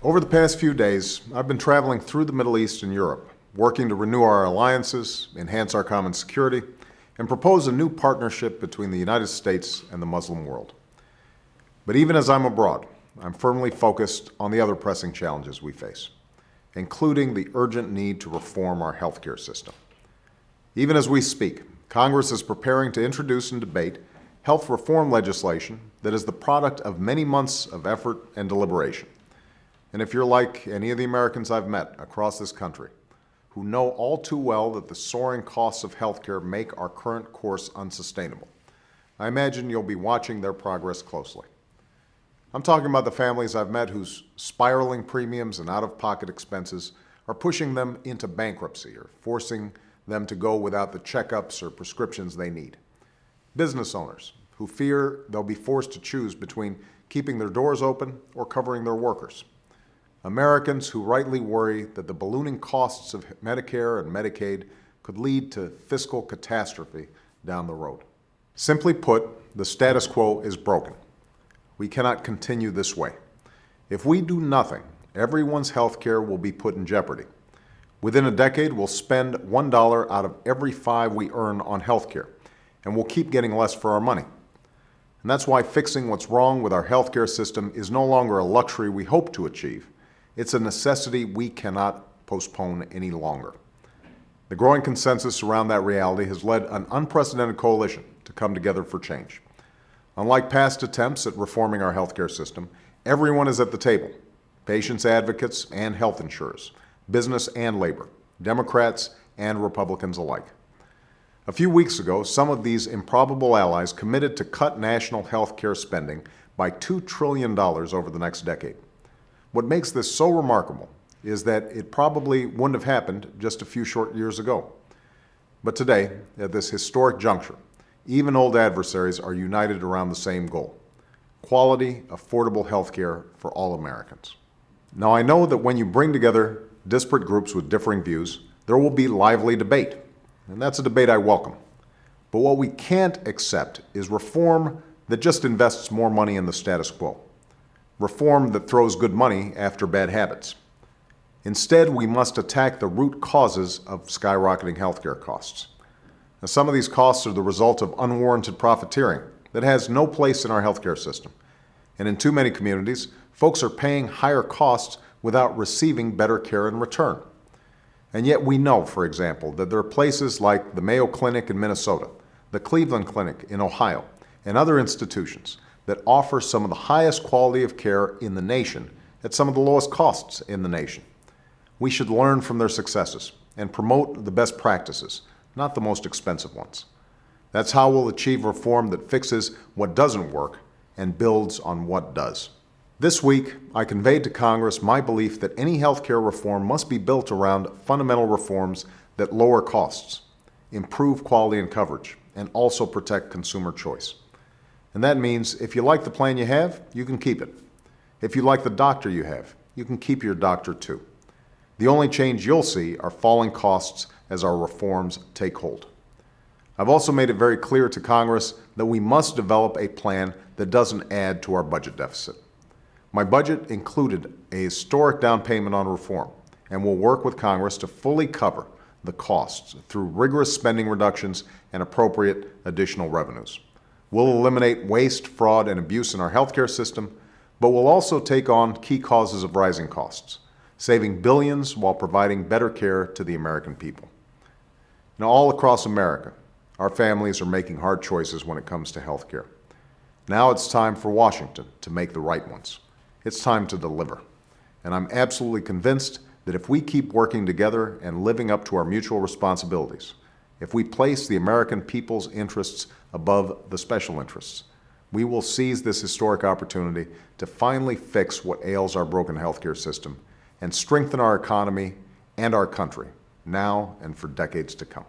Over the past few days, I've been traveling through the Middle East and Europe, working to renew our alliances, enhance our common security, and propose a new partnership between the United States and the Muslim world. But even as I'm abroad, I'm firmly focused on the other pressing challenges we face, including the urgent need to reform our healthcare system. Even as we speak, Congress is preparing to introduce and debate health reform legislation that is the product of many months of effort and deliberation. And if you're like any of the Americans I've met across this country, who know all too well that the soaring costs of healthcare make our current course unsustainable, I imagine you'll be watching their progress closely. I'm talking about the families I've met whose spiraling premiums and out-of-pocket expenses are pushing them into bankruptcy or forcing them to go without the checkups or prescriptions they need. Business owners who fear they'll be forced to choose between keeping their doors open or covering their workers. Americans who rightly worry that the ballooning costs of Medicare and Medicaid could lead to fiscal catastrophe down the road. Simply put, the status quo is broken. We cannot continue this way. If we do nothing, everyone's health care will be put in jeopardy. Within a decade, we'll spend $1 out of every 5 we earn on health care, and we'll keep getting less for our money. And that's why fixing what's wrong with our healthcare system is no longer a luxury we hope to achieve. It's a necessity we cannot postpone any longer. The growing consensus around that reality has led an unprecedented coalition to come together for change. Unlike past attempts at reforming our healthcare system, everyone is at the table: patients, advocates, and health insurers, business and labor, Democrats and Republicans alike. A few weeks ago, some of these improbable allies committed to cut national health care spending by $2 trillion over the next decade. What makes this so remarkable is that it probably wouldn't have happened just a few short years ago. But today, at this historic juncture, even old adversaries are united around the same goal: quality, affordable health care for all Americans. Now, I know that when you bring together disparate groups with differing views, there will be lively debate. And that's a debate I welcome. But what we can't accept is reform that just invests more money in the status quo. Reform that throws good money after bad habits. Instead, we must attack the root causes of skyrocketing healthcare costs. Now, some of these costs are the result of unwarranted profiteering that has no place in our healthcare system. And in too many communities, folks are paying higher costs without receiving better care in return. And yet we know, for example, that there are places like the Mayo Clinic in Minnesota, the Cleveland Clinic in Ohio, and other institutions that offer some of the highest quality of care in the nation at some of the lowest costs in the nation. We should learn from their successes and promote the best practices, not the most expensive ones. That's how we'll achieve reform that fixes what doesn't work and builds on what does. This week, I conveyed to Congress my belief that any healthcare reform must be built around fundamental reforms that lower costs, improve quality and coverage, and also protect consumer choice. And that means if you like the plan you have, you can keep it. If you like the doctor you have, you can keep your doctor too. The only change you'll see are falling costs as our reforms take hold. I've also made it very clear to Congress that we must develop a plan that doesn't add to our budget deficit. My budget included a historic down payment on reform, and will work with Congress to fully cover the costs through rigorous spending reductions and appropriate additional revenues. We'll eliminate waste, fraud, and abuse in our healthcare system, but we'll also take on key causes of rising costs, saving billions while providing better care to the American people. Now, all across America, our families are making hard choices when it comes to healthcare. Now it's time for Washington to make the right ones. It's time to deliver. And I'm absolutely convinced that if we keep working together and living up to our mutual responsibilities, if we place the American people's interests above the special interests, we will seize this historic opportunity to finally fix what ails our broken healthcare system and strengthen our economy and our country now and for decades to come.